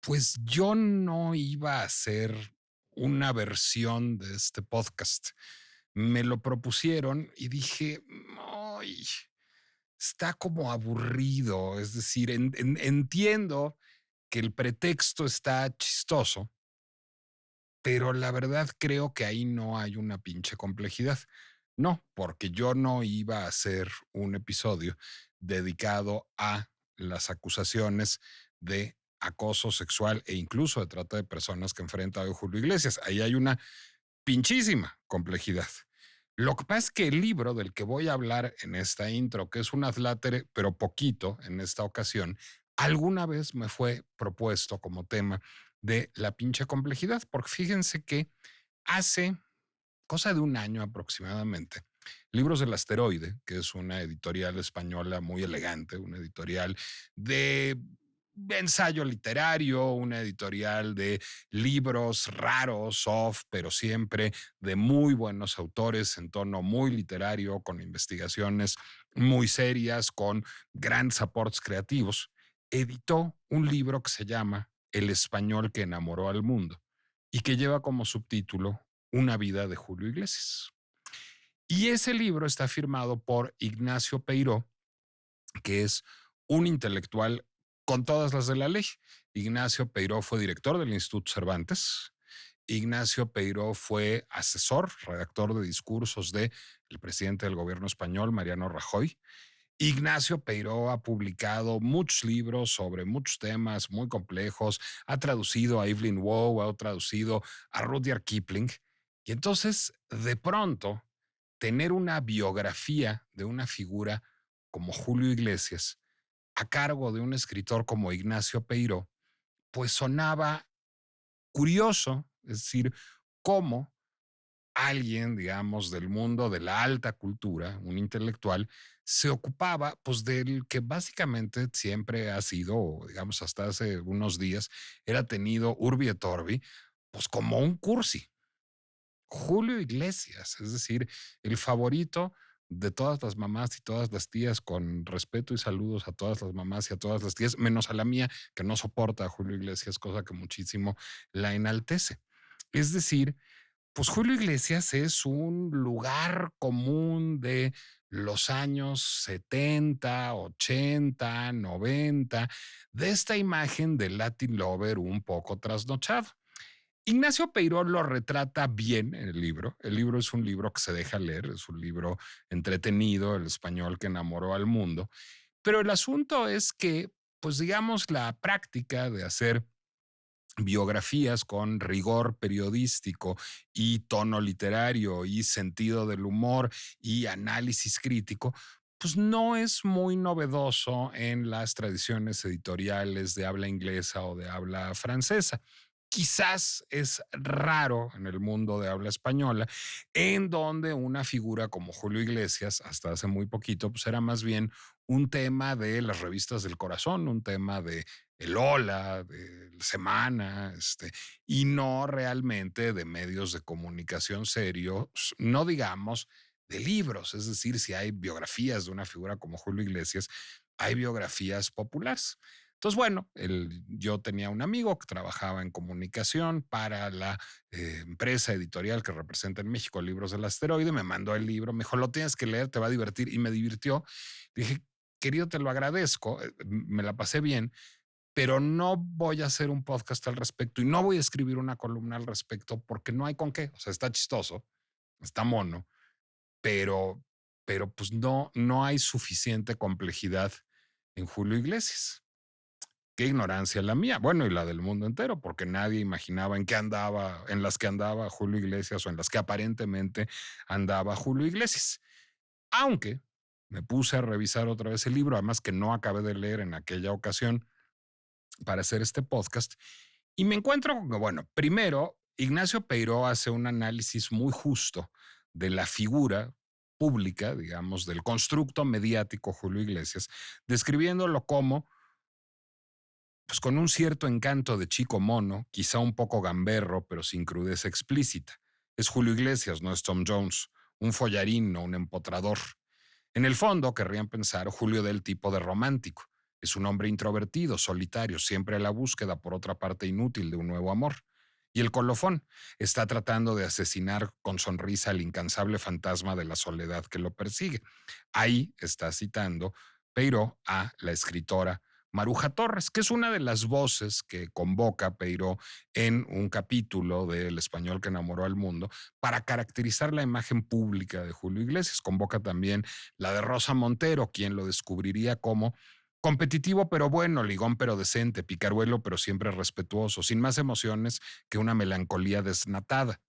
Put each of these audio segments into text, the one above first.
Pues yo no iba a hacer una versión de este podcast. Me lo propusieron y dije, ay, está como aburrido. Es decir, entiendo que el pretexto está chistoso, pero la verdad creo que ahí no hay una pinche complejidad. No, porque yo no iba a hacer un episodio dedicado a las acusaciones de acoso sexual e incluso de trata de personas que enfrenta hoy Julio Iglesias. Ahí hay una pinchísima complejidad. Lo que pasa es que el libro del que voy a hablar en esta intro, que es un adlátere, pero poquito en esta ocasión, alguna vez me fue propuesto como tema de la pinche complejidad, porque fíjense que hace cosa de un año aproximadamente, Libros del Asteroide, que es una editorial española muy elegante, una editorial de ensayo literario, una editorial de libros raros, soft, pero siempre de muy buenos autores en tono muy literario, con investigaciones muy serias, con grandes aportes creativos, editó un libro que se llama El español que enamoró al mundo y que lleva como subtítulo Una vida de Julio Iglesias. Y ese libro está firmado por Ignacio Peiró, que es un intelectual con todas las de la ley. Ignacio Peiró fue director del Instituto Cervantes. Ignacio Peiró fue asesor, redactor de discursos del presidente del gobierno español, Mariano Rajoy. Ignacio Peiró ha publicado muchos libros sobre muchos temas muy complejos, ha traducido a Evelyn Waugh, ha traducido a Rudyard Kipling. Y entonces, de pronto, tener una biografía de una figura como Julio Iglesias a cargo de un escritor como Ignacio Peiró, pues sonaba curioso, es decir, cómo alguien, digamos, del mundo de la alta cultura, un intelectual, se ocupaba pues del que básicamente siempre ha sido, o digamos, hasta hace unos días, era tenido Urbi et Orbi, pues como un cursi. Julio Iglesias, es decir, el favorito de todas las mamás y todas las tías, con respeto y saludos a todas las mamás y a todas las tías, menos a la mía, que no soporta a Julio Iglesias, cosa que muchísimo la enaltece. Es decir, pues Julio Iglesias es un lugar común de los años 70, 80, 90, de esta imagen del Latin Lover un poco trasnochado. Ignacio Peiró lo retrata bien en el libro. El libro es un libro que se deja leer, es un libro entretenido, el español que enamoró al mundo. Pero el asunto es que, pues digamos, la práctica de hacer biografías con rigor periodístico y tono literario y sentido del humor y análisis crítico, pues no es muy novedoso en las tradiciones editoriales de habla inglesa o de habla francesa. Quizás es raro en el mundo de habla española, en donde una figura como Julio Iglesias, hasta hace muy poquito, pues era más bien un tema de las revistas del corazón, un tema de el Hola, de Semana, y no realmente de medios de comunicación serios, no digamos de libros. Es decir, si hay biografías de una figura como Julio Iglesias, hay biografías populares. Entonces, bueno, yo tenía un amigo que trabajaba en comunicación para la empresa editorial que representa en México Libros del Asteroide, me mandó el libro, me dijo, lo tienes que leer, te va a divertir, y me divirtió. Dije, querido, te lo agradezco, me la pasé bien, pero no voy a hacer un podcast al respecto y no voy a escribir una columna al respecto porque no hay con qué. O sea, está chistoso, está mono, pero, pero pues no hay suficiente complejidad en Julio Iglesias. Qué ignorancia la mía, bueno, y la del mundo entero, porque nadie imaginaba en qué andaba, en las que andaba Julio Iglesias o en las que aparentemente andaba Julio Iglesias. Aunque me puse a revisar otra vez el libro, además que no acabé de leer en aquella ocasión para hacer este podcast, y me encuentro con que, bueno, primero, Ignacio Peiró hace un análisis muy justo de la figura pública, digamos, del constructo mediático Julio Iglesias, describiéndolo como pues con un cierto encanto de chico mono, quizá un poco gamberro, pero sin crudeza explícita. Es Julio Iglesias, no es Tom Jones, un follarín, no un empotrador. En el fondo, querrían pensar Julio del tipo de romántico, Es un hombre introvertido, solitario, siempre a la búsqueda, por otra parte inútil, de un nuevo amor. Y el colofón está tratando de asesinar con sonrisa al incansable fantasma de la soledad que lo persigue. Ahí está citando Peiró a la escritora Maruja Torres, que es una de las voces que convoca Peiró en un capítulo de El español que enamoró al mundo para caracterizar la imagen pública de Julio Iglesias. Convoca también la de Rosa Montero, quien lo descubriría como competitivo pero bueno, ligón pero decente, picaruelo pero siempre respetuoso, sin más emociones que una melancolía desnatada.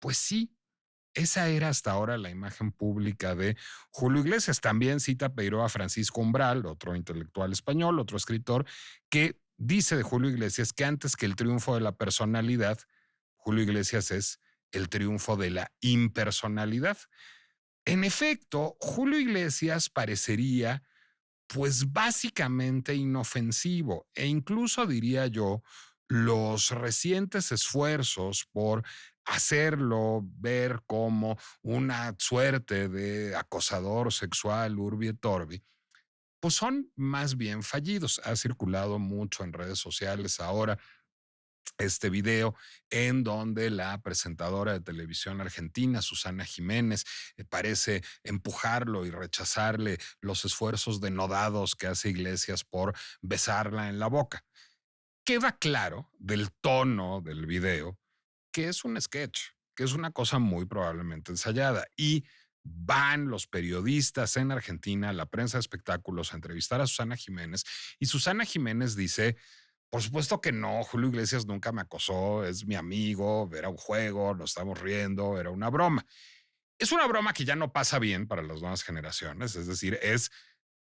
Pues sí, esa era hasta ahora la imagen pública de Julio Iglesias. También cita Peiró a Francisco Umbral, otro intelectual español, otro escritor, que dice de Julio Iglesias que antes que el triunfo de la personalidad, Julio Iglesias es el triunfo de la impersonalidad. En efecto, Julio Iglesias parecería pues básicamente inofensivo e incluso diría yo los recientes esfuerzos por hacerlo ver como una suerte de acosador sexual urbi et orbi, pues son más bien fallidos. Ha circulado mucho en redes sociales ahora este video en donde la presentadora de televisión argentina, Susana Jiménez, parece empujarlo y rechazarle los esfuerzos denodados que hace Iglesias por besarla en la boca. Queda claro del tono del video que es un sketch, que es una cosa muy probablemente ensayada y van los periodistas en Argentina, la prensa de espectáculos, a entrevistar a Susana Jiménez y Susana Jiménez dice: por supuesto que no, Julio Iglesias nunca me acosó, es mi amigo, era un juego, nos estamos riendo, era una broma. Es una broma que ya no pasa bien para las nuevas generaciones, es decir, es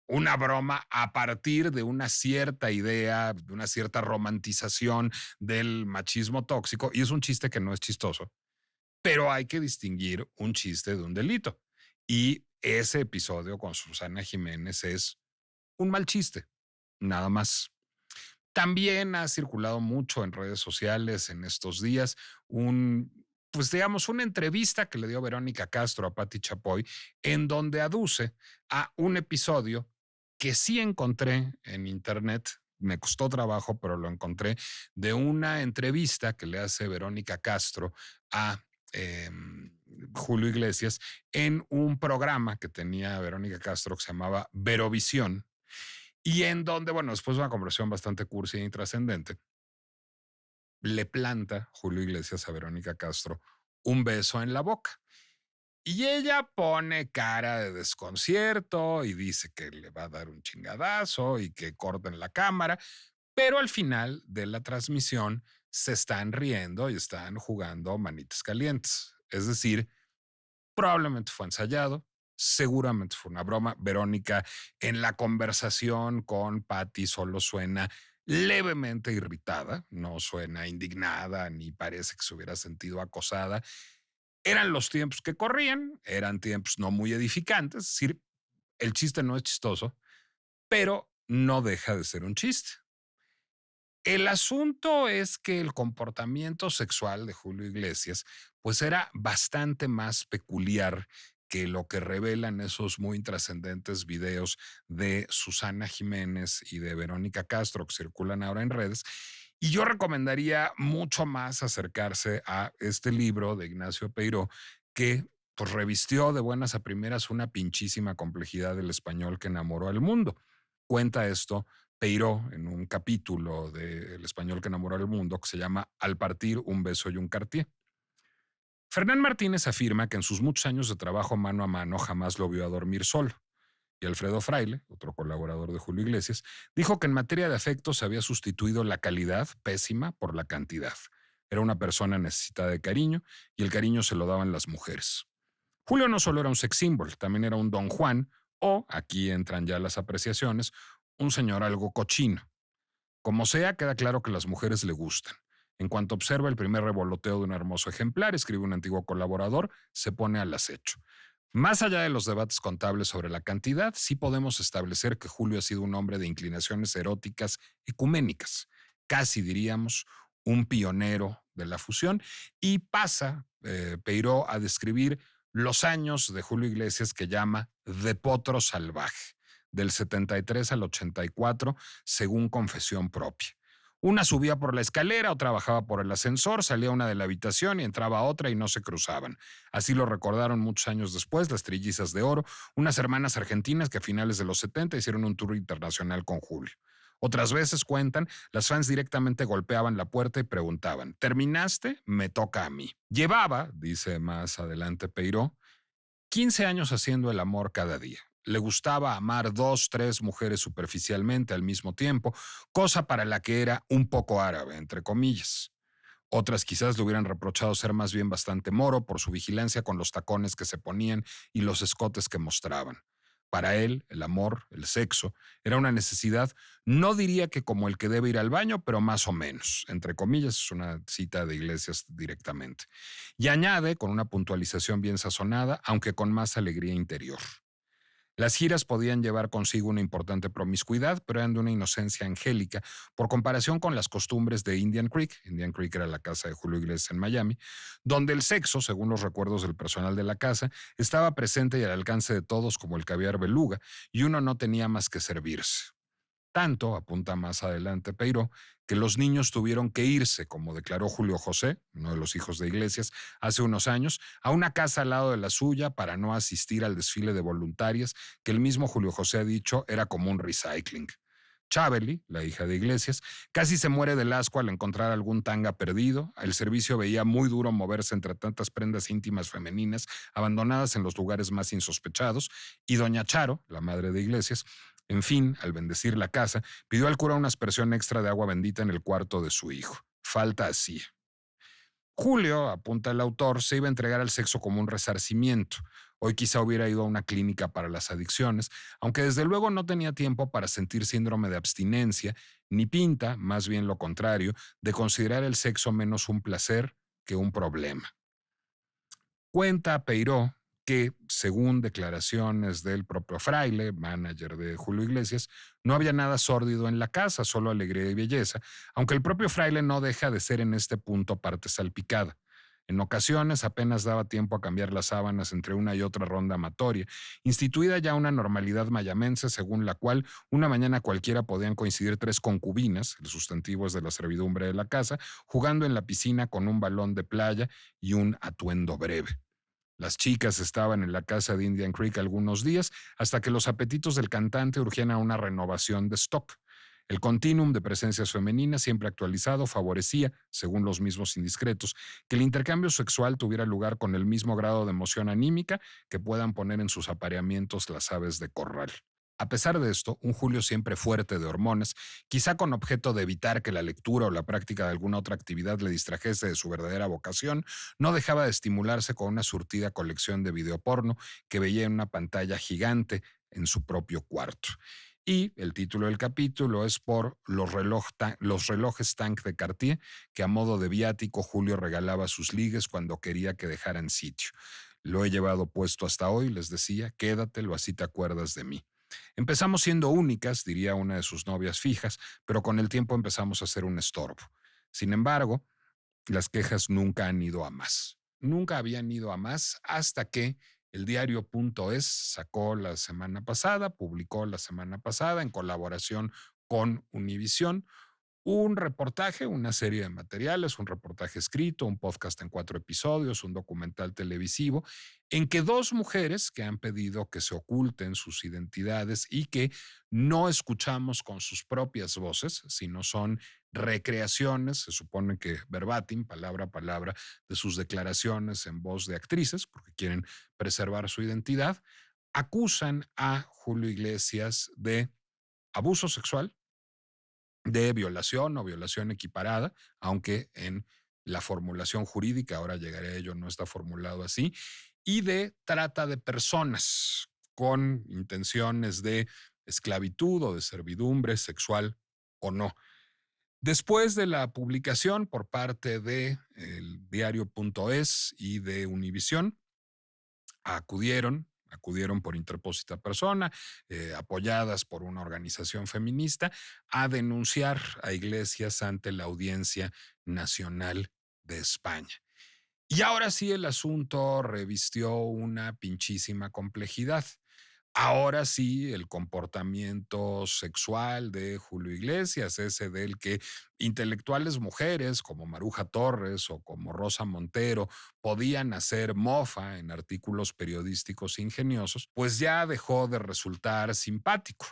una broma a partir de una cierta idea, de una cierta romantización del machismo tóxico, y es un chiste que no es chistoso, pero hay que distinguir un chiste de un delito. Y ese episodio con Susana Jiménez es un mal chiste, nada más. También ha circulado mucho en redes sociales en estos días pues digamos, una entrevista que le dio Verónica Castro a Patti Chapoy, en donde aduce a un episodio que sí encontré en internet, me costó trabajo, pero lo encontré, de una entrevista que le hace Verónica Castro a eh, Julio Iglesias en un programa que tenía Verónica Castro que se llamaba Verovisión, y en donde, bueno, después de una conversación bastante cursi e intrascendente, le planta Julio Iglesias a Verónica Castro un beso en la boca. Y ella pone cara de desconcierto y dice que le va a dar un chingadazo y que corten la cámara, pero al final de la transmisión se están riendo y están jugando manitas calientes. Es decir, probablemente fue ensayado, seguramente fue una broma. Verónica en la conversación con Patty solo suena levemente irritada, no suena indignada ni parece que se hubiera sentido acosada. Eran los tiempos que corrían, eran tiempos no muy edificantes, es decir, el chiste no es chistoso, pero no deja de ser un chiste. El asunto es que el comportamiento sexual de Julio Iglesias pues era bastante más peculiar que lo que revelan esos muy trascendentes videos de Susana Jiménez y de Verónica Castro que circulan ahora en redes. Y yo recomendaría mucho más acercarse a este libro de Ignacio Peiró, que pues revistió de buenas a primeras una pinchísima complejidad del español que enamoró al mundo. Cuenta esto Peiró en un capítulo de El español que enamoró al mundo que se llama Al partir un beso y un Cartier. Fernán Martínez afirma que en sus muchos años de trabajo mano a mano jamás lo vio a dormir solo. Y Alfredo Fraile, otro colaborador de Julio Iglesias, dijo que en materia de afectos había sustituido la calidad pésima por la cantidad. Era una persona necesitada de cariño y el cariño se lo daban las mujeres. Julio no solo era un sex symbol, también era un Don Juan o, aquí entran ya las apreciaciones, un señor algo cochino. Como sea, queda claro que las mujeres le gustan. En cuanto observa el primer revoloteo de un hermoso ejemplar, escribe un antiguo colaborador, se pone al acecho. Más allá de los debates contables sobre la cantidad, sí podemos establecer que Julio ha sido un hombre de inclinaciones eróticas ecuménicas, casi diríamos un pionero de la fusión, y pasa Peiró a describir los años de Julio Iglesias que llama de potro salvaje, del 73 al 84, según confesión propia. Una subía por la escalera, otra bajaba por el ascensor, salía una de la habitación y entraba otra y no se cruzaban. Así lo recordaron muchos años después las Trillizas de Oro, unas hermanas argentinas que a finales de los 70 hicieron un tour internacional con Julio. Otras veces, cuentan, las fans directamente golpeaban la puerta y preguntaban: ¿terminaste? Me toca a mí. Llevaba, dice más adelante Peiró, 15 años haciendo el amor cada día. Le gustaba amar dos, tres mujeres superficialmente al mismo tiempo, cosa para la que era un poco árabe, entre comillas. Otras quizás le hubieran reprochado ser más bien bastante moro por su vigilancia con los tacones que se ponían y los escotes que mostraban. Para él, el amor, el sexo, era una necesidad, no diría que como el que debe ir al baño, pero más o menos. Entre comillas, es una cita de Iglesias directamente. Y añade, con una puntualización bien sazonada, aunque con más alegría interior. Las giras podían llevar consigo una importante promiscuidad, pero eran de una inocencia angélica por comparación con las costumbres de Indian Creek. Indian Creek era la casa de Julio Iglesias en Miami, donde el sexo, según los recuerdos del personal de la casa, estaba presente y al alcance de todos como el caviar beluga, y uno no tenía más que servirse. Tanto, apunta más adelante Peiró, que los niños tuvieron que irse, como declaró Julio José, uno de los hijos de Iglesias, hace unos años, a una casa al lado de la suya para no asistir al desfile de voluntarias que el mismo Julio José ha dicho era como un recycling. Chabeli, la hija de Iglesias, casi se muere del asco al encontrar algún tanga perdido. El servicio veía muy duro moverse entre tantas prendas íntimas femeninas abandonadas en los lugares más insospechados. Y doña Charo, la madre de Iglesias, en fin, al bendecir la casa, pidió al cura una aspersión extra de agua bendita en el cuarto de su hijo. Falta hacía. Julio, apunta el autor, se iba a entregar al sexo como un resarcimiento. Hoy quizá hubiera ido a una clínica para las adicciones, aunque desde luego no tenía tiempo para sentir síndrome de abstinencia, ni pinta, más bien lo contrario, de considerar el sexo menos un placer que un problema. Cuenta Peiró que, según declaraciones del propio fraile, manager de Julio Iglesias, no había nada sórdido en la casa, solo alegría y belleza, aunque el propio fraile no deja de ser en este punto parte salpicada. En ocasiones apenas daba tiempo a cambiar las sábanas entre una y otra ronda amatoria, instituida ya una normalidad mayamense según la cual una mañana cualquiera podían coincidir tres concubinas, el sustantivo es de la servidumbre de la casa, jugando en la piscina con un balón de playa y un atuendo breve. Las chicas estaban en la casa de Indian Creek algunos días hasta que los apetitos del cantante urgían a una renovación de stock. El continuum de presencias femeninas, siempre actualizado, favorecía, según los mismos indiscretos, que el intercambio sexual tuviera lugar con el mismo grado de emoción anímica que puedan poner en sus apareamientos las aves de corral. A pesar de esto, un Julio siempre fuerte de hormonas, quizá con objeto de evitar que la lectura o la práctica de alguna otra actividad le distrajese de su verdadera vocación, no dejaba de estimularse con una surtida colección de videoporno que veía en una pantalla gigante en su propio cuarto. Y el título del capítulo es por los relojes Tank de Cartier, que a modo de viático Julio regalaba a sus ligues cuando quería que dejaran sitio. Lo he llevado puesto hasta hoy, les decía, quédatelo, así te acuerdas de mí. Empezamos siendo únicas, diría una de sus novias fijas, pero con el tiempo empezamos a ser un estorbo. Sin embargo, las quejas nunca han ido a más. Nunca habían ido a más hasta que el diario.es sacó la semana pasada, publicó la semana pasada en colaboración con Univisión un reportaje, una serie de materiales, un reportaje escrito, un podcast en 4 episodios, un documental televisivo, en que dos mujeres que han pedido que se oculten sus identidades y que no escuchamos con sus propias voces, sino son recreaciones, se supone que verbatim, palabra a palabra, de sus declaraciones en voz de actrices, porque quieren preservar su identidad, acusan a Julio Iglesias de abuso sexual, de violación o violación equiparada, aunque en la formulación jurídica, ahora llegaré a ello, no está formulado así, y de trata de personas con intenciones de esclavitud o de servidumbre sexual o no. Después de la publicación por parte de el diario.es y de Univisión, acudieron por interpósita persona, apoyadas por una organización feminista, a denunciar a Iglesias ante la Audiencia Nacional de España. Y ahora sí el asunto revistió una pinchísima complejidad. Ahora sí, el comportamiento sexual de Julio Iglesias, ese del que intelectuales mujeres como Maruja Torres o como Rosa Montero podían hacer mofa en artículos periodísticos ingeniosos, pues ya dejó de resultar simpático.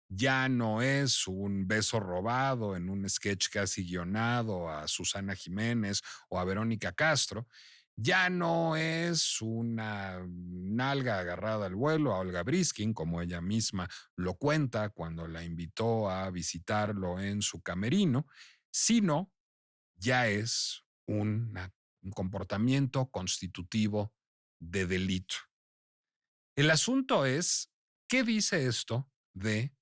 Ya no es un beso robado en un sketch casi guionado a Susana Jiménez o a Verónica Castro, ya no es una nalga agarrada al vuelo a Olga Briskin, como ella misma lo cuenta cuando la invitó a visitarlo en su camerino, sino ya es un comportamiento constitutivo de delito. El asunto es, ¿qué dice esto de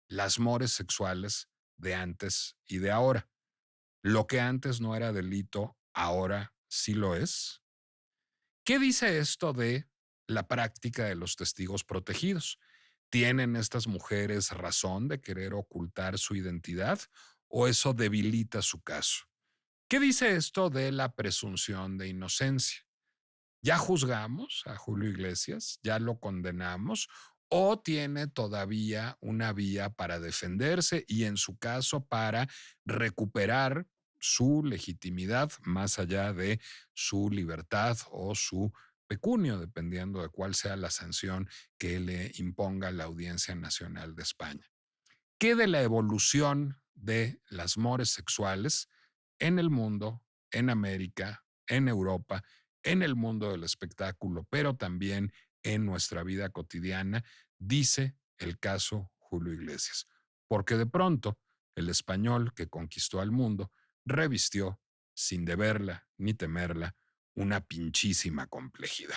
las mores sexuales de antes y de ahora? Lo que antes no era delito, ahora sí lo es. ¿Qué dice esto de la práctica de los testigos protegidos? ¿Tienen estas mujeres razón de querer ocultar su identidad o eso debilita su caso? ¿Qué dice esto de la presunción de inocencia? ¿Ya juzgamos a Julio Iglesias? ¿Ya lo condenamos? ¿O tiene todavía una vía para defenderse y en su caso para recuperar su legitimidad más allá de su libertad o su pecunio, dependiendo de cuál sea la sanción que le imponga la Audiencia Nacional de España? ¿Qué de la evolución de las mores sexuales en el mundo, en América, en Europa, en el mundo del espectáculo, pero también en nuestra vida cotidiana, dice el caso Julio Iglesias? Porque de pronto el español que conquistó al mundo revistió, sin deberla ni temerla, una pinchísima complejidad.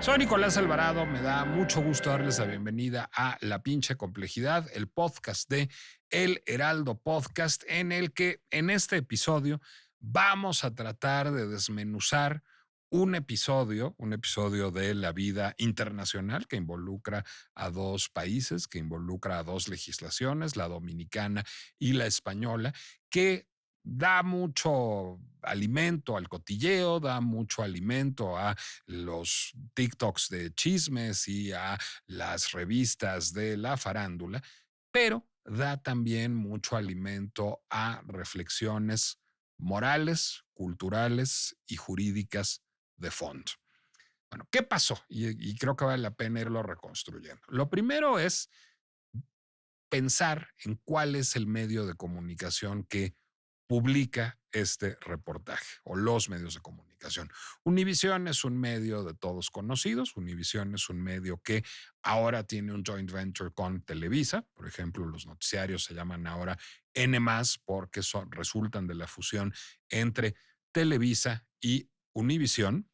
Soy Nicolás Alvarado, me da mucho gusto darles la bienvenida a La Pinche Complejidad, el podcast de El Heraldo Podcast, en el que en este episodio vamos a tratar de desmenuzar un episodio de la vida internacional que involucra a dos países, que involucra a dos legislaciones, la dominicana y la española, que da mucho alimento al cotilleo, da mucho alimento a los TikToks de chismes y a las revistas de la farándula, pero da también mucho alimento a reflexiones morales, culturales y jurídicas de fondo. Bueno, ¿qué pasó? Y creo que vale la pena irlo reconstruyendo. Lo primero es pensar en cuál es el medio de comunicación que publica este reportaje o los medios de comunicación. Univisión es un medio de todos conocidos. Univisión es un medio que ahora tiene un joint venture con Televisa. Por ejemplo, los noticiarios se llaman ahora N+, porque resultan de la fusión entre Televisa y Univisión.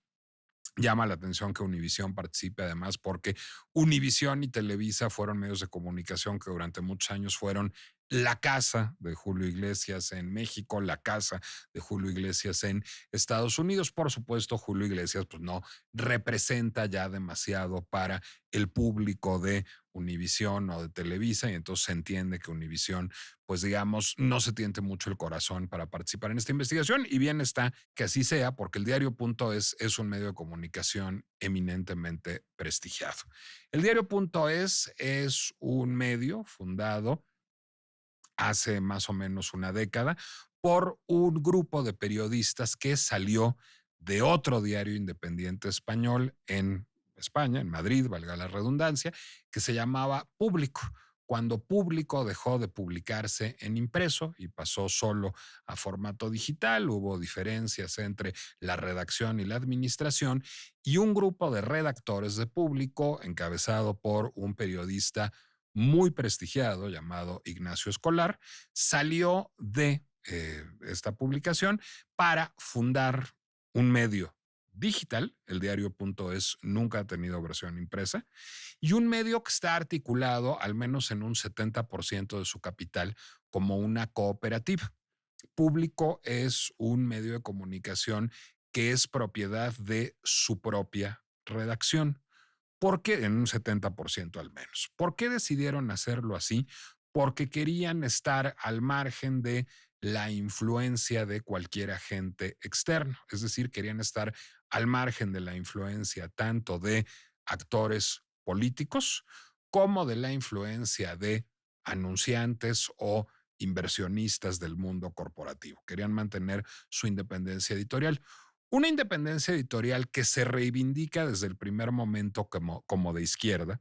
Llama la atención que Univisión participe además porque Univisión y Televisa fueron medios de comunicación que durante muchos años fueron la casa de Julio Iglesias en México, la casa de Julio Iglesias en Estados Unidos. Por supuesto, Julio Iglesias pues no representa ya demasiado para el público de Univisión o de Televisa y entonces se entiende que Univisión, pues digamos, no se tiente mucho el corazón para participar en esta investigación y bien está que así sea porque el diario.es es un medio de comunicación eminentemente prestigiado. El diario.es es un medio fundado hace más o menos una década por un grupo de periodistas que salió de otro diario independiente español en España, en Madrid, valga la redundancia, que se llamaba Público. Cuando Público dejó de publicarse en impreso y pasó solo a formato digital, hubo diferencias entre la redacción y la administración y un grupo de redactores de Público, encabezado por un periodista muy prestigiado llamado Ignacio Escolar, salió de esta publicación para fundar un medio digital. El diario.es nunca ha tenido versión impresa y un medio que está articulado al menos en un 70% de su capital como una cooperativa. Público es un medio de comunicación que es propiedad de su propia redacción. ¿Por qué? En un 70% al menos. ¿Por qué decidieron hacerlo así? Porque querían estar al margen de la influencia de cualquier agente externo. Es decir, querían estar al margen de la influencia tanto de actores políticos como de la influencia de anunciantes o inversionistas del mundo corporativo. Querían mantener su independencia editorial. Una independencia editorial que se reivindica desde el primer momento como de izquierda,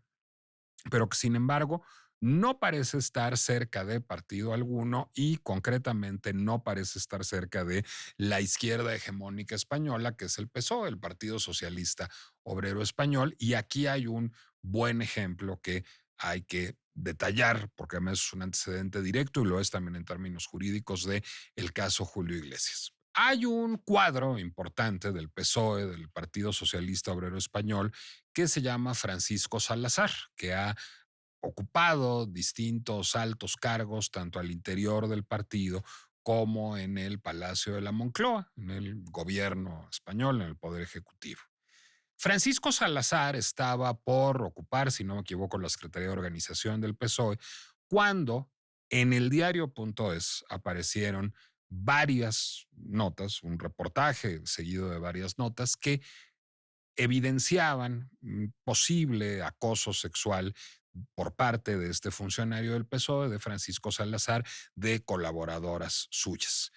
pero que sin embargo no parece estar cerca de partido alguno y concretamente no parece estar cerca de la izquierda hegemónica española, que es el PSOE, el Partido Socialista Obrero Español. Y aquí hay un buen ejemplo que hay que detallar, porque además es un antecedente directo y lo es también en términos jurídicos de el caso Julio Iglesias. Hay un cuadro importante del PSOE, del Partido Socialista Obrero Español, que se llama Francisco Salazar, que ha ocupado distintos altos cargos tanto al interior del partido como en el Palacio de la Moncloa, en el gobierno español, en el Poder Ejecutivo. Francisco Salazar estaba por ocupar, si no me equivoco, la Secretaría de Organización del PSOE, cuando en el diario.es aparecieron varias notas, un reportaje seguido de varias notas que evidenciaban posible acoso sexual por parte de este funcionario del PSOE, de Francisco Salazar, de colaboradoras suyas.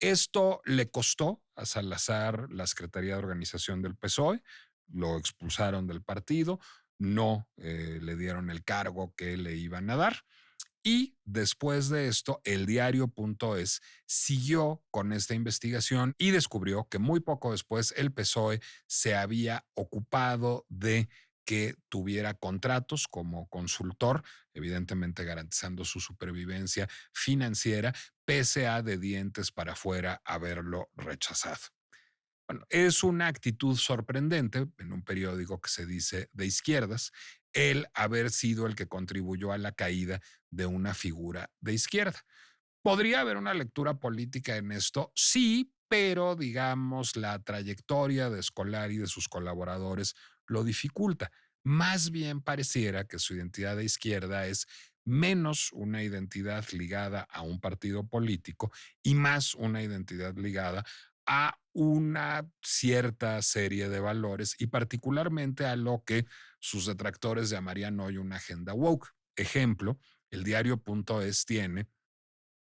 Esto le costó a Salazar la Secretaría de Organización del PSOE, lo expulsaron del partido, no le dieron el cargo que le iban a dar. Y después de esto, el diario.es siguió con esta investigación y descubrió que muy poco después el PSOE se había ocupado de que tuviera contratos como consultor, evidentemente garantizando su supervivencia financiera, pese a de dientes para afuera haberlo rechazado. Bueno, es una actitud sorprendente en un periódico que se dice de izquierdas, el haber sido el que contribuyó a la caída de una figura de izquierda. ¿Podría haber una lectura política en esto? Sí, pero digamos la trayectoria de Scolari y de sus colaboradores lo dificulta. Más bien pareciera que su identidad de izquierda es menos una identidad ligada a un partido político y más una identidad ligada a una cierta serie de valores y particularmente a lo que sus detractores llamarían hoy una agenda woke. Ejemplo, el diario.es tiene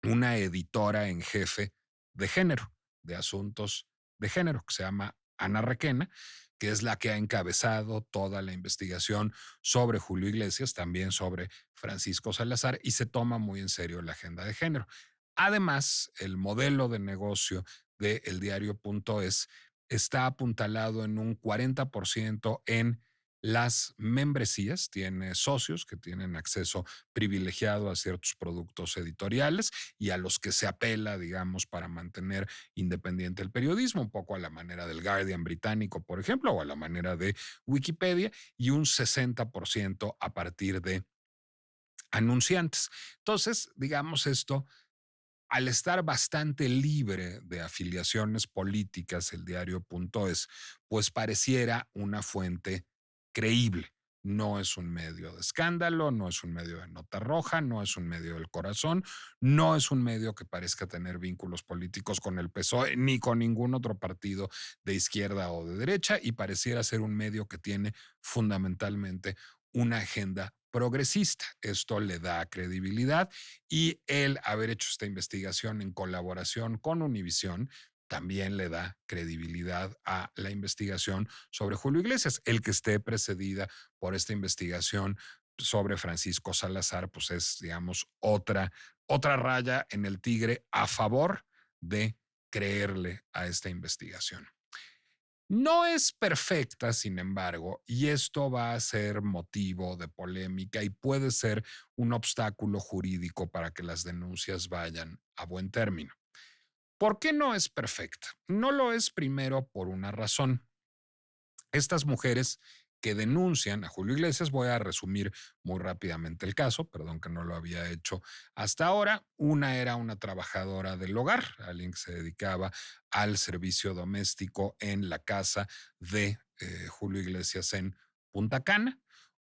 una editora en jefe de género, de asuntos de género, que se llama Ana Requena, que es la que ha encabezado toda la investigación sobre Julio Iglesias, también sobre Francisco Salazar, y se toma muy en serio la agenda de género. Además, el modelo de negocio de El Diario.es está apuntalado en un 40% en las membresías, tiene socios que tienen acceso privilegiado a ciertos productos editoriales y a los que se apela, digamos, para mantener independiente el periodismo, un poco a la manera del Guardian británico, por ejemplo, o a la manera de Wikipedia, y un 60% a partir de anunciantes. Entonces, digamos esto, al estar bastante libre de afiliaciones políticas, el diario.es, pues pareciera una fuente creíble. No es un medio de escándalo, no es un medio de nota roja, no es un medio del corazón, no es un medio que parezca tener vínculos políticos con el PSOE ni con ningún otro partido de izquierda o de derecha y pareciera ser un medio que tiene fundamentalmente una agenda progresista. Esto le da credibilidad y el haber hecho esta investigación en colaboración con Univisión también le da credibilidad a la investigación sobre Julio Iglesias. El que esté precedida por esta investigación sobre Francisco Salazar, pues es, digamos, otra raya en el tigre a favor de creerle a esta investigación. No es perfecta, sin embargo, y esto va a ser motivo de polémica y puede ser un obstáculo jurídico para que las denuncias vayan a buen término. ¿Por qué no es perfecta? No lo es primero por una razón. Estas mujeres que denuncian a Julio Iglesias, voy a resumir muy rápidamente el caso, perdón que no lo había hecho hasta ahora. Una era una trabajadora del hogar, alguien que se dedicaba al servicio doméstico en la casa de Julio Iglesias en Punta Cana.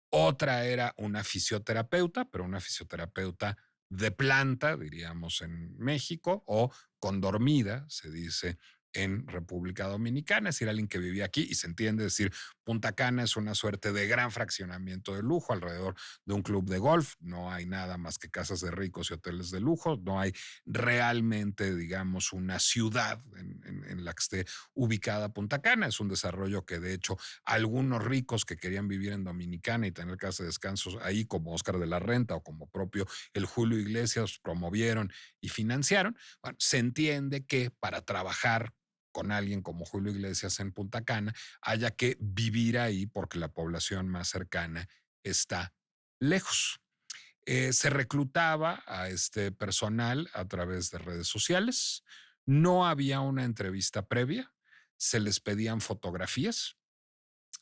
Otra era una fisioterapeuta, pero una fisioterapeuta de planta, diríamos en México, o condormida, se dice en República Dominicana, es decir, alguien que vivía aquí y se entiende decir, Punta Cana es una suerte de gran fraccionamiento de lujo alrededor de un club de golf, no hay nada más que casas de ricos y hoteles de lujo, no hay realmente, digamos, una ciudad en la que esté ubicada Punta Cana, es un desarrollo que de hecho algunos ricos que querían vivir en Dominicana y tener casa de descansos ahí, como Oscar de la Renta o como propio el Julio Iglesias, promovieron y financiaron. Bueno, se entiende que para trabajar con alguien como Julio Iglesias en Punta Cana, haya que vivir ahí porque la población más cercana está lejos. Se reclutaba a este personal a través de redes sociales, no había una entrevista previa, se les pedían fotografías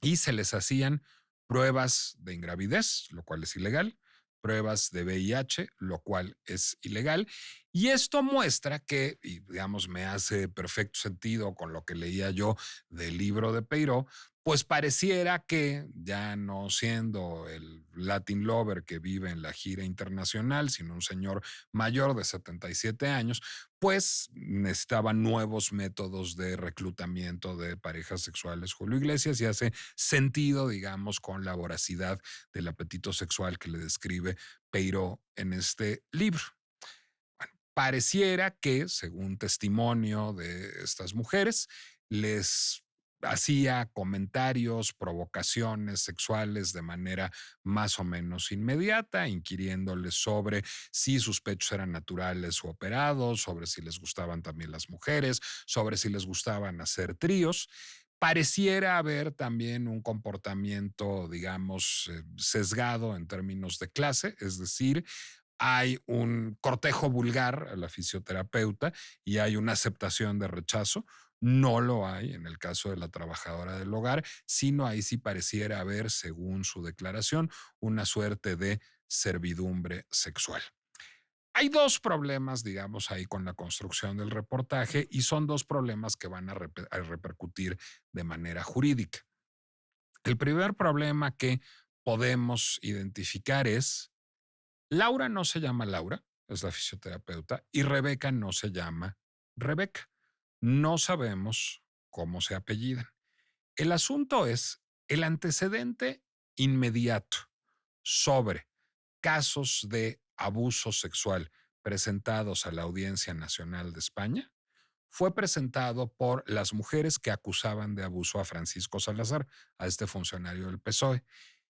y se les hacían pruebas de ingravidez, lo cual es ilegal, pruebas de VIH, lo cual es ilegal. Y esto muestra que, y digamos, me hace perfecto sentido con lo que leía yo del libro de Peiró, pues pareciera que ya no siendo el Latin Lover que vive en la gira internacional, sino un señor mayor de 77 años, pues necesitaba nuevos métodos de reclutamiento de parejas sexuales Julio Iglesias y hace sentido, digamos, con la voracidad del apetito sexual que le describe Peiró en este libro. Bueno, pareciera que, según testimonio de estas mujeres, les hacía comentarios, provocaciones sexuales de manera más o menos inmediata, inquiriéndoles sobre si sus pechos eran naturales o operados, sobre si les gustaban también las mujeres, sobre si les gustaban hacer tríos. Pareciera haber también un comportamiento, digamos, sesgado en términos de clase, es decir, hay un cortejo vulgar a la fisioterapeuta y hay una aceptación de rechazo. No lo hay en el caso de la trabajadora del hogar, sino ahí sí pareciera haber, según su declaración, una suerte de servidumbre sexual. Hay dos problemas, digamos, ahí con la construcción del reportaje y son dos problemas que van a repercutir de manera jurídica. El primer problema que podemos identificar es Laura no se llama Laura, es la fisioterapeuta, y Rebeca no se llama Rebeca. No sabemos cómo se apellidan. El asunto es el antecedente inmediato sobre casos de abuso sexual presentados a la Audiencia Nacional de España fue presentado por las mujeres que acusaban de abuso a Francisco Salazar, a este funcionario del PSOE.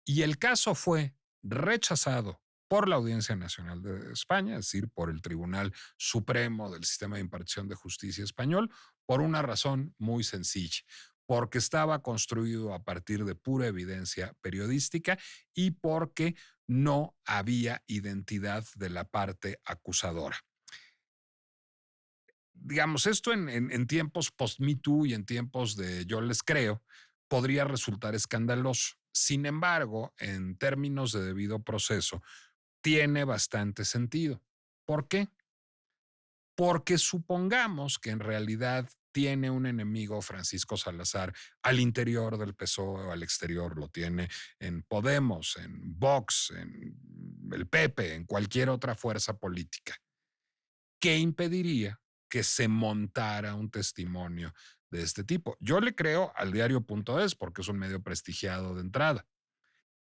Y el caso fue rechazado por la Audiencia Nacional de España, es decir, por el Tribunal Supremo del Sistema de Impartición de Justicia español, por una razón muy sencilla, porque estaba construido a partir de pura evidencia periodística y porque no había identidad de la parte acusadora. Digamos, esto en tiempos post-Me Too y en tiempos de yo les creo, podría resultar escandaloso. Sin embargo, en términos de debido proceso, tiene bastante sentido. ¿Por qué? Porque supongamos que en realidad tiene un enemigo Francisco Salazar al interior del PSOE o al exterior, lo tiene en Podemos, en Vox, en el PP, en cualquier otra fuerza política. ¿Qué impediría que se montara un testimonio de este tipo? Yo le creo al diario.es porque es un medio prestigiado de entrada.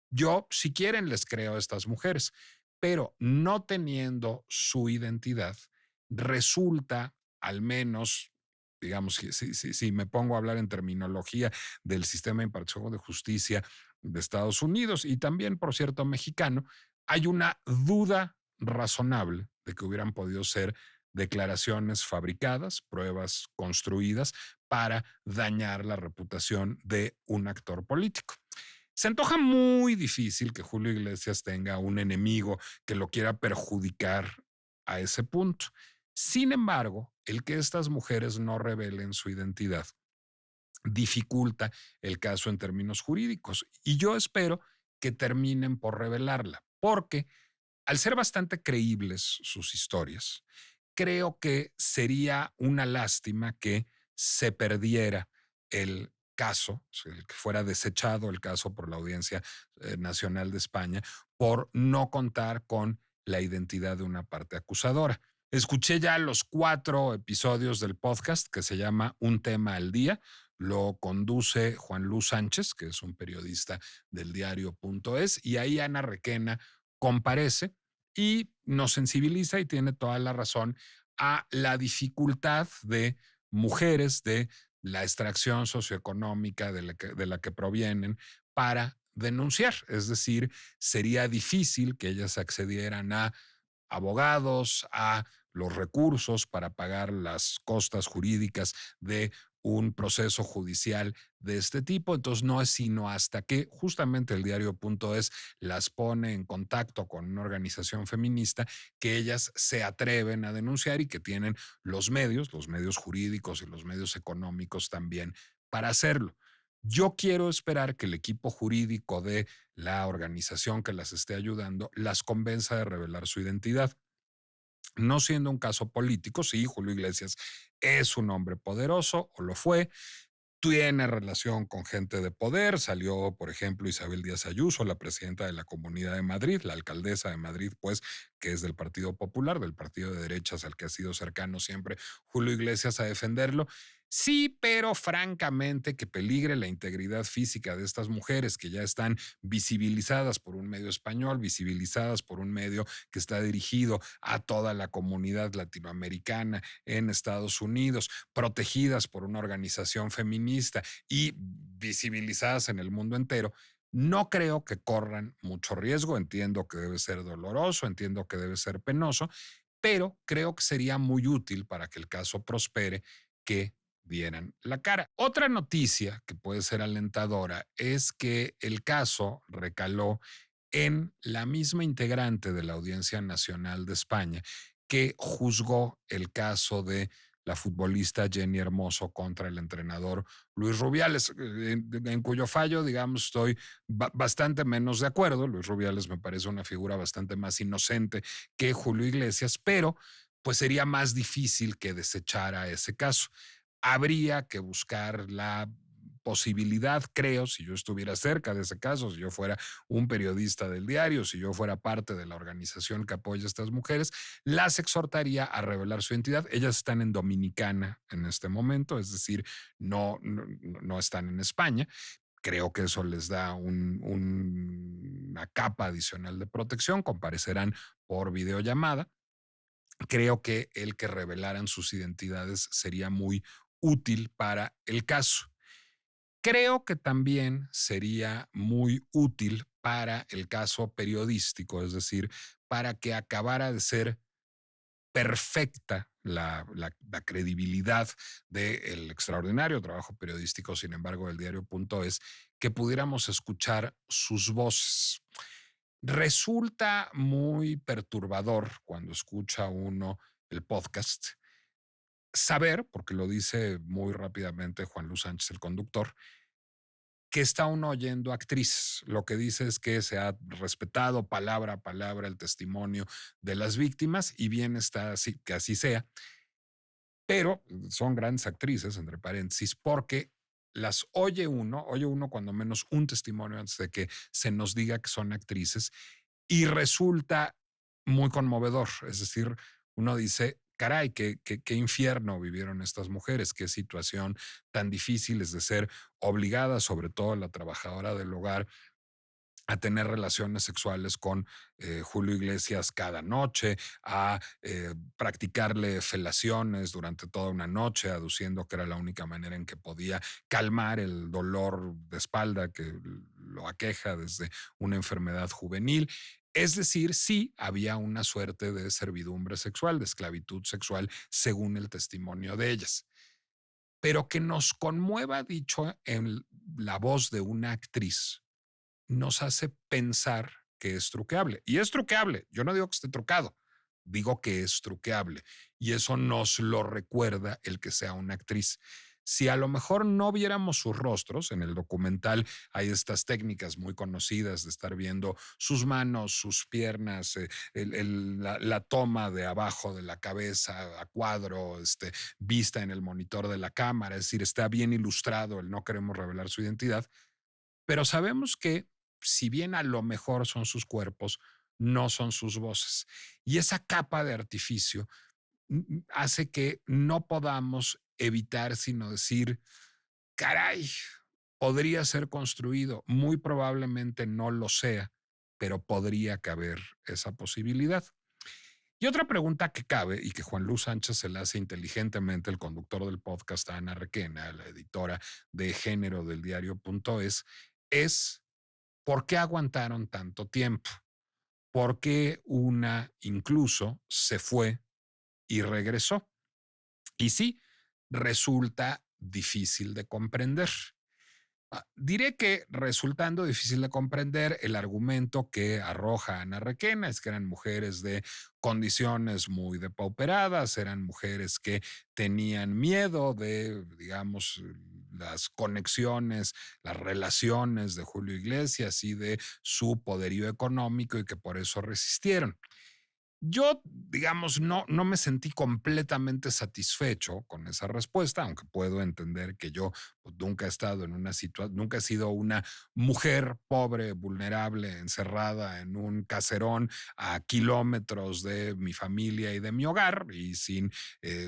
Yo, si quieren, les creo a estas mujeres, pero no teniendo su identidad, resulta al menos, digamos, si me pongo a hablar en terminología del sistema de impartición de justicia de Estados Unidos y también, por cierto, mexicano, hay una duda razonable de que hubieran podido ser declaraciones fabricadas, pruebas construidas para dañar la reputación de un actor político. Se antoja muy difícil que Julio Iglesias tenga un enemigo que lo quiera perjudicar a ese punto. Sin embargo, el que estas mujeres no revelen su identidad dificulta el caso en términos jurídicos y yo espero que terminen por revelarla, porque al ser bastante creíbles sus historias, creo que sería una lástima que se perdiera el caso, que fuera desechado el caso por la Audiencia Nacional de España, por no contar con la identidad de una parte acusadora. Escuché ya los 4 episodios del podcast que se llama Un tema al día. Lo conduce Juan Luz Sánchez, que es un periodista del diario.es, y ahí Ana Requena comparece y nos sensibiliza, y tiene toda la razón, a la dificultad de mujeres de la extracción socioeconómica de la que provienen para denunciar. Es decir, sería difícil que ellas accedieran a abogados, a los recursos para pagar las costas jurídicas de un proceso judicial de este tipo. Entonces no es sino hasta que justamente el diario.es las pone en contacto con una organización feminista que ellas se atreven a denunciar, y que tienen los medios jurídicos y los medios económicos también para hacerlo. Yo quiero esperar que el equipo jurídico de la organización que las esté ayudando las convenza de revelar su identidad. No siendo un caso político, sí, Julio Iglesias es un hombre poderoso, o lo fue, tiene relación con gente de poder. Salió, por ejemplo, Isabel Díaz Ayuso, la presidenta de la Comunidad de Madrid, la alcaldesa de Madrid, pues, que es del Partido Popular, del partido de derechas al que ha sido cercano siempre Julio Iglesias a defenderlo. Sí, pero francamente que peligre la integridad física de estas mujeres que ya están visibilizadas por un medio español, visibilizadas por un medio que está dirigido a toda la comunidad latinoamericana en Estados Unidos, protegidas por una organización feminista y visibilizadas en el mundo entero. No creo que corran mucho riesgo. Entiendo que debe ser doloroso, entiendo que debe ser penoso, pero creo que sería muy útil para que el caso prospere que dieran la cara. Otra noticia que puede ser alentadora es que el caso recaló en la misma integrante de la Audiencia Nacional de España que juzgó el caso de la futbolista Jenny Hermoso contra el entrenador Luis Rubiales, en cuyo fallo, digamos, estoy bastante menos de acuerdo. Luis Rubiales me parece una figura bastante más inocente que Julio Iglesias, pero pues sería más difícil que desechara ese caso. Habría que buscar la posibilidad, creo, si yo estuviera cerca de ese caso, si yo fuera un periodista del diario, si yo fuera parte de la organización que apoya a estas mujeres, las exhortaría a revelar su identidad. Ellas están en Dominicana en este momento, es decir, no están en España. Creo que eso les da una capa adicional de protección. Comparecerán por videollamada. Creo que el que revelaran sus identidades sería muy útil para el caso. Creo que también sería muy útil para el caso periodístico, es decir, para que acabara de ser perfecta la credibilidad del extraordinario trabajo periodístico, sin embargo, del diario.es, que pudiéramos escuchar sus voces. Resulta muy perturbador cuando escucha uno el podcast saber, porque lo dice muy rápidamente Juan Luis Sánchez, el conductor, que está uno oyendo actrices. Lo que dice es que se ha respetado palabra a palabra el testimonio de las víctimas, y bien está así, que así sea, pero son grandes actrices, entre paréntesis, porque las oye uno cuando menos un testimonio antes de que se nos diga que son actrices, y resulta muy conmovedor. Es decir, uno dice, caray, qué infierno vivieron estas mujeres, qué situación tan difícil es de ser obligada, sobre todo la trabajadora del hogar, a tener relaciones sexuales con Julio Iglesias cada noche, a practicarle felaciones durante toda una noche, aduciendo que era la única manera en que podía calmar el dolor de espalda que lo aqueja desde una enfermedad juvenil. Es decir, sí había una suerte de servidumbre sexual, de esclavitud sexual, según el testimonio de ellas. Pero que nos conmueva dicho en la voz de una actriz nos hace pensar que es truqueable. Y es truqueable. Yo no digo que esté trucado, digo que es truqueable. Y eso nos lo recuerda el que sea una actriz. Si a lo mejor no viéramos sus rostros, en el documental hay estas técnicas muy conocidas de estar viendo sus manos, sus piernas, la toma de abajo de la cabeza a cuadro, vista en el monitor de la cámara, es decir, está bien ilustrado el no queremos revelar su identidad, pero sabemos que si bien a lo mejor son sus cuerpos, no son sus voces. Y esa capa de artificio hace que no podamos evitar sino decir, caray, podría ser construido, muy probablemente no lo sea, pero podría caber esa posibilidad. Y otra pregunta que cabe y que Juan Luis Sánchez se le hace inteligentemente, el conductor del podcast a Ana Requena, la editora de género del diario.es, es ¿por qué aguantaron tanto tiempo? ¿Por qué una incluso se fue y regresó? Y sí, resulta difícil de comprender. Diré que resultando difícil de comprender, el argumento que arroja Ana Requena es que eran mujeres de condiciones muy depauperadas, eran mujeres que tenían miedo de, digamos, las conexiones, las relaciones de Julio Iglesias y de su poderío económico y que por eso resistieron. Yo, digamos, no me sentí completamente satisfecho con esa respuesta, aunque puedo entender que yo pues, nunca he estado en una situación, nunca he sido una mujer pobre, vulnerable, encerrada en un caserón a kilómetros de mi familia y de mi hogar y sin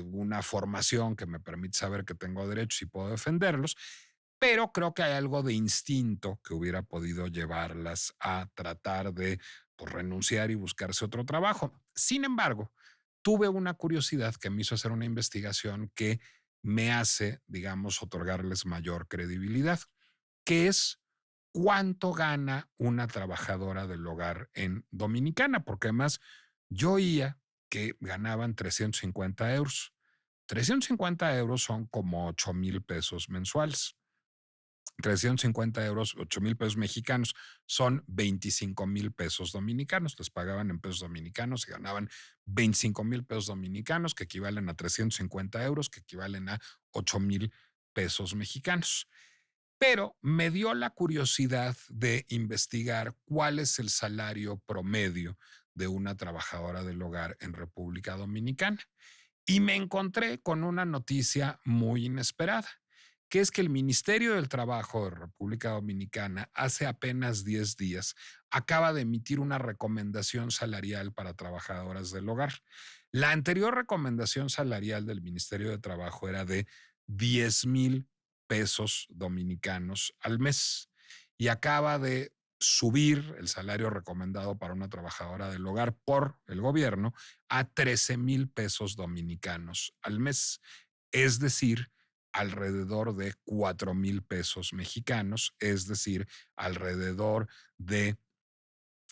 una formación que me permite saber que tengo derechos y puedo defenderlos. Pero creo que hay algo de instinto que hubiera podido llevarlas a tratar de pues, renunciar y buscarse otro trabajo. Sin embargo, tuve una curiosidad que me hizo hacer una investigación que me hace, digamos, otorgarles mayor credibilidad, que es cuánto gana una trabajadora del hogar en Dominicana, porque además yo oía que ganaban 350 euros. 350 euros son como 8,000 pesos mensuales. 350 euros, 8,000 pesos mexicanos, son 25,000 pesos dominicanos. Les pagaban en pesos dominicanos y ganaban 25,000 pesos dominicanos, que equivalen a 350 euros, que equivalen a 8,000 pesos mexicanos. Pero me dio la curiosidad de investigar cuál es el salario promedio de una trabajadora del hogar en República Dominicana. Y me encontré con una noticia muy inesperada, que es que el Ministerio del Trabajo de República Dominicana hace apenas 10 días acaba de emitir una recomendación salarial para trabajadoras del hogar. La anterior recomendación salarial del Ministerio de Trabajo era de 10,000 pesos dominicanos al mes y acaba de subir el salario recomendado para una trabajadora del hogar por el gobierno a 13,000 pesos dominicanos al mes, es decir, alrededor de 4,000 pesos mexicanos, es decir, alrededor de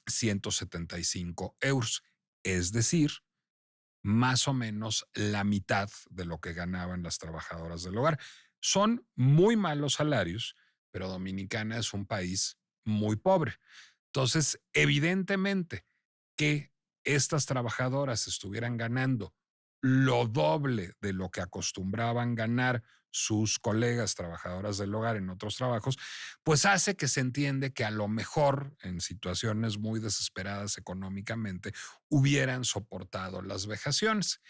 175 euros, es decir, más o menos la mitad de lo que ganaban las trabajadoras del hogar. Son muy malos salarios, pero Dominicana es un país muy pobre. Entonces, evidentemente que estas trabajadoras estuvieran ganando lo doble de lo que acostumbraban ganar sus colegas trabajadoras del hogar en otros trabajos, pues hace que se entiende que a lo mejor en situaciones muy desesperadas económicamente hubieran soportado las vejaciones.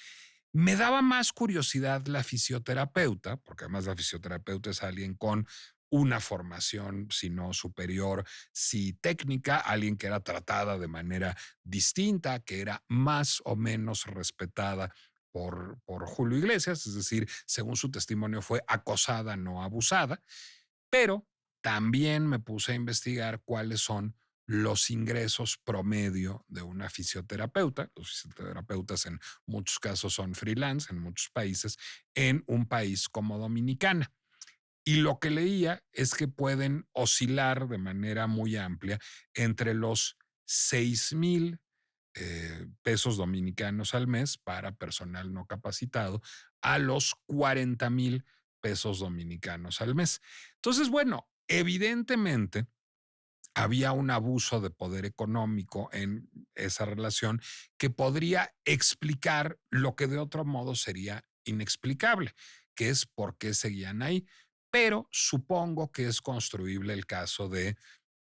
Me daba más curiosidad la fisioterapeuta, porque además la fisioterapeuta es alguien con una formación, si no superior, si técnica, alguien que era tratada de manera distinta, que era más o menos respetada por Julio Iglesias, es decir, según su testimonio fue acosada, no abusada, pero también me puse a investigar cuáles son los ingresos promedio de una fisioterapeuta. Los fisioterapeutas en muchos casos son freelance en muchos países, en un país como Dominicana. Y lo que leía es que pueden oscilar de manera muy amplia entre los 6,000 pesos dominicanos al mes para personal no capacitado a los 40,000 pesos dominicanos al mes. Entonces, bueno, evidentemente había un abuso de poder económico en esa relación que podría explicar lo que de otro modo sería inexplicable, que es por qué seguían ahí. Pero supongo que es construible el caso de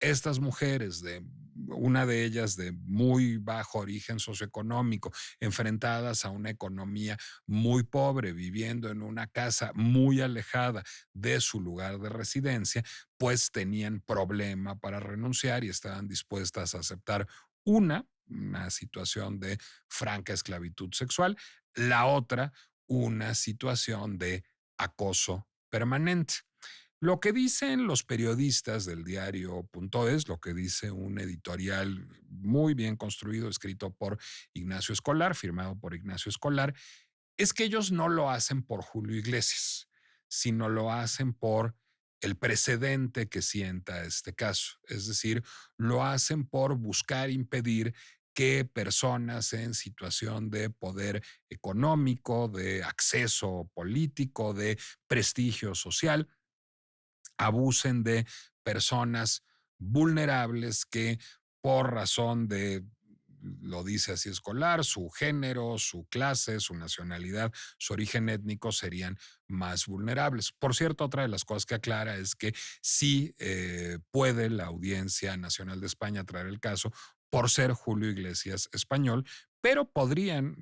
estas mujeres, de una de ellas de muy bajo origen socioeconómico, enfrentadas a una economía muy pobre, viviendo en una casa muy alejada de su lugar de residencia, pues tenían problema para renunciar y estaban dispuestas a aceptar una situación de franca esclavitud sexual, la otra, una situación de acoso permanente. Lo que dicen los periodistas del diario.es, lo que dice un editorial muy bien construido, escrito por Ignacio Escolar, firmado por Ignacio Escolar, es que ellos no lo hacen por Julio Iglesias, sino lo hacen por el precedente que sienta este caso. Es decir, lo hacen por buscar impedir que personas en situación de poder económico, de acceso político, de prestigio social, abusen de personas vulnerables que por razón de, lo dice así Escolar, su género, su clase, su nacionalidad, su origen étnico serían más vulnerables. Por cierto, otra de las cosas que aclara es que sí puede la Audiencia Nacional de España traer el caso por ser Julio Iglesias español, pero podrían,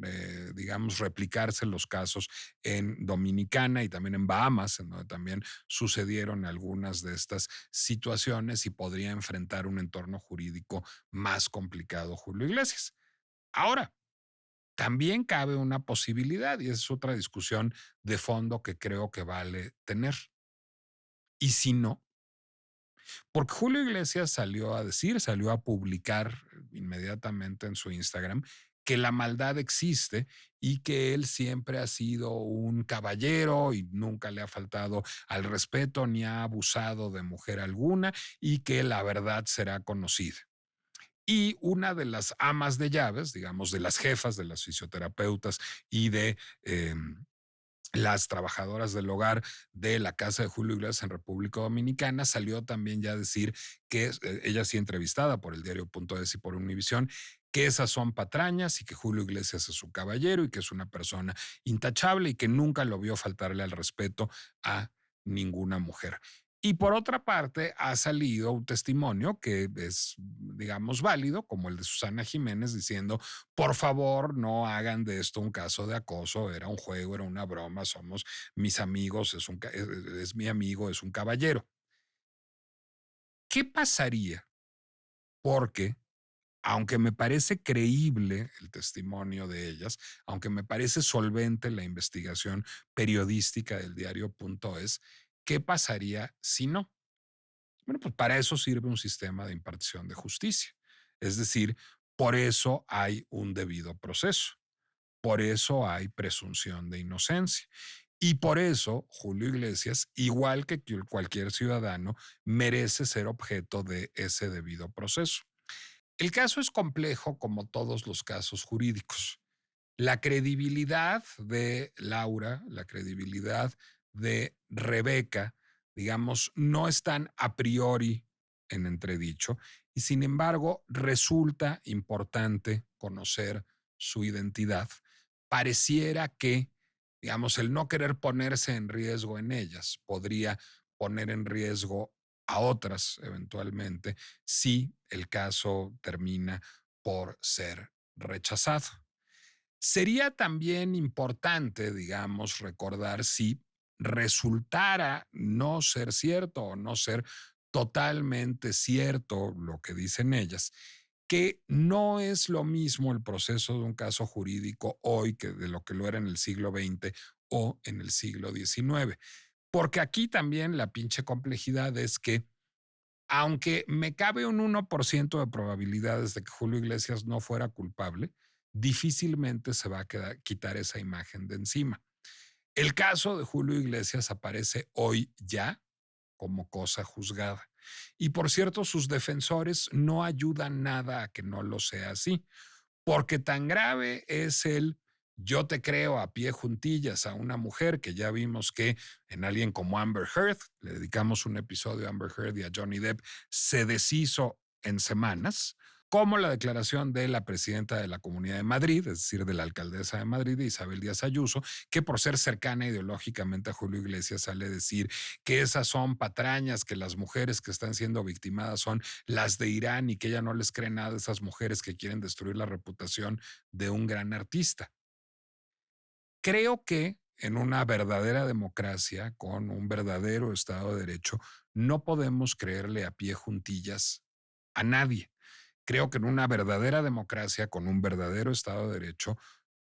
digamos, replicarse los casos en Dominicana y también en Bahamas, en donde también sucedieron algunas de estas situaciones y podría enfrentar un entorno jurídico más complicado Julio Iglesias. Ahora, también cabe una posibilidad y es otra discusión de fondo que creo que vale tener. ¿Y si no? Porque Julio Iglesias salió a decir, salió a publicar inmediatamente en su Instagram que la maldad existe y que él siempre ha sido un caballero y nunca le ha faltado al respeto ni ha abusado de mujer alguna y que la verdad será conocida. Y una de las amas de llaves, digamos, de las jefas de las fisioterapeutas y de las trabajadoras del hogar de la casa de Julio Iglesias en República Dominicana, salió también ya a decir que ella sí entrevistada por el diario.es y por Univisión, que esas son patrañas y que Julio Iglesias es su caballero y que es una persona intachable y que nunca lo vio faltarle al respeto a ninguna mujer. Y por otra parte, ha salido un testimonio que es, digamos, válido, como el de Susana Jiménez, diciendo por favor, no hagan de esto un caso de acoso, era un juego, era una broma, somos mis amigos, es mi amigo, es un caballero. ¿Qué pasaría? Porque, aunque me parece creíble el testimonio de ellas, aunque me parece solvente la investigación periodística del diario.es, ¿qué pasaría si no? Bueno, pues para eso sirve un sistema de impartición de justicia. Es decir, por eso hay un debido proceso. Por eso hay presunción de inocencia. Y por eso Julio Iglesias, igual que cualquier ciudadano, merece ser objeto de ese debido proceso. El caso es complejo como todos los casos jurídicos. La credibilidad de Laura, la credibilidad de Rebeca, digamos, no están a priori en entredicho y sin embargo resulta importante conocer su identidad. Pareciera que, digamos, el no querer ponerse en riesgo en ellas podría poner en riesgo a otras eventualmente si el caso termina por ser rechazado. Sería también importante, digamos, recordar si resultara no ser cierto o no ser totalmente cierto lo que dicen ellas, que no es lo mismo el proceso de un caso jurídico hoy que de lo que lo era en el siglo XX o en el siglo XIX. Porque aquí también la pinche complejidad es que aunque me cabe un 1% de probabilidades de que Julio Iglesias no fuera culpable, difícilmente se va a quitar esa imagen de encima. El caso de Julio Iglesias aparece hoy ya como cosa juzgada. Y por cierto, sus defensores no ayudan nada a que no lo sea así, porque tan grave es el yo te creo a pie juntillas a una mujer que ya vimos que en alguien como Amber Heard, le dedicamos un episodio a Amber Heard y a Johnny Depp, se deshizo en semanas, como la declaración de la presidenta de la Comunidad de Madrid, es decir, de la alcaldesa de Madrid, Isabel Díaz Ayuso, que por ser cercana ideológicamente a Julio Iglesias sale a decir que esas son patrañas, que las mujeres que están siendo victimadas son las de Irán y que ella no les cree nada a esas mujeres que quieren destruir la reputación de un gran artista. Creo que en una verdadera democracia, con un verdadero Estado de Derecho, no podemos creerle a pie juntillas a nadie. Creo que en una verdadera democracia, con un verdadero Estado de Derecho,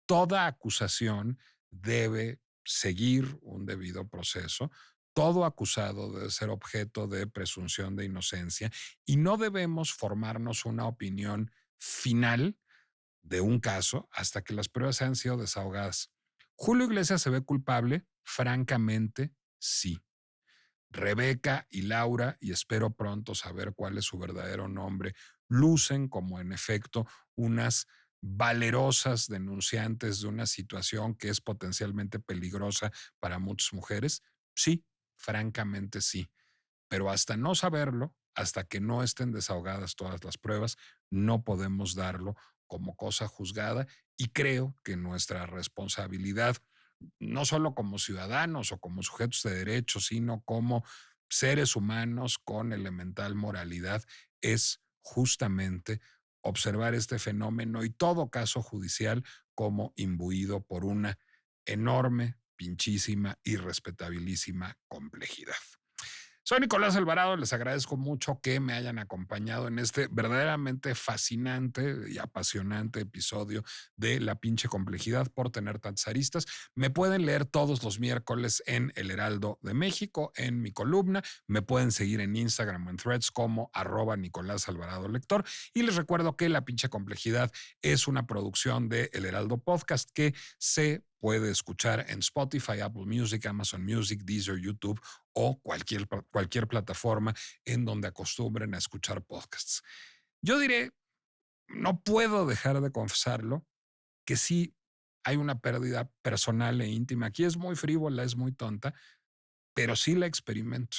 toda acusación debe seguir un debido proceso. Todo acusado debe ser objeto de presunción de inocencia y no debemos formarnos una opinión final de un caso hasta que las pruebas hayan sido desahogadas. ¿Julio Iglesias se ve culpable? Francamente, sí. Rebeca y Laura, y espero pronto saber cuál es su verdadero nombre, lucen como en efecto unas valerosas denunciantes de una situación que es potencialmente peligrosa para muchas mujeres. Sí, francamente sí. Pero hasta no saberlo, hasta que no estén desahogadas todas las pruebas, no podemos darlo como cosa juzgada y creo que nuestra responsabilidad, no solo como ciudadanos o como sujetos de derecho, sino como seres humanos con elemental moralidad, es justamente observar este fenómeno y todo caso judicial como imbuido por una enorme, pinchísima y respetabilísima complejidad. Soy Nicolás Alvarado, les agradezco mucho que me hayan acompañado en este verdaderamente fascinante y apasionante episodio de La pinche complejidad por tener tantas aristas. Me pueden leer todos los miércoles en El Heraldo de México, en mi columna. Me pueden seguir en Instagram o en Threads como @Nicolás Alvarado Lector. Y les recuerdo que La pinche complejidad es una producción de El Heraldo Podcast que se puede escuchar en Spotify, Apple Music, Amazon Music, Deezer, YouTube o cualquier plataforma en donde acostumbren a escuchar podcasts. Yo diré, no puedo dejar de confesarlo, que sí hay una pérdida personal e íntima. Aquí es muy frívola, es muy tonta, pero sí la experimento.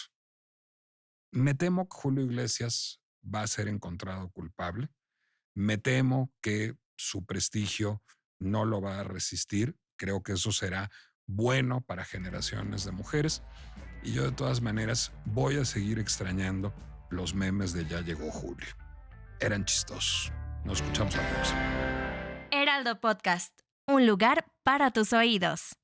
Me temo que Julio Iglesias va a ser encontrado culpable. Me temo que su prestigio no lo va a resistir. Creo que eso será bueno para generaciones de mujeres. Y yo de todas maneras voy a seguir extrañando los memes de Ya llegó Julio. Eran chistosos. Nos escuchamos la próxima. Heraldo Podcast, un lugar para tus oídos.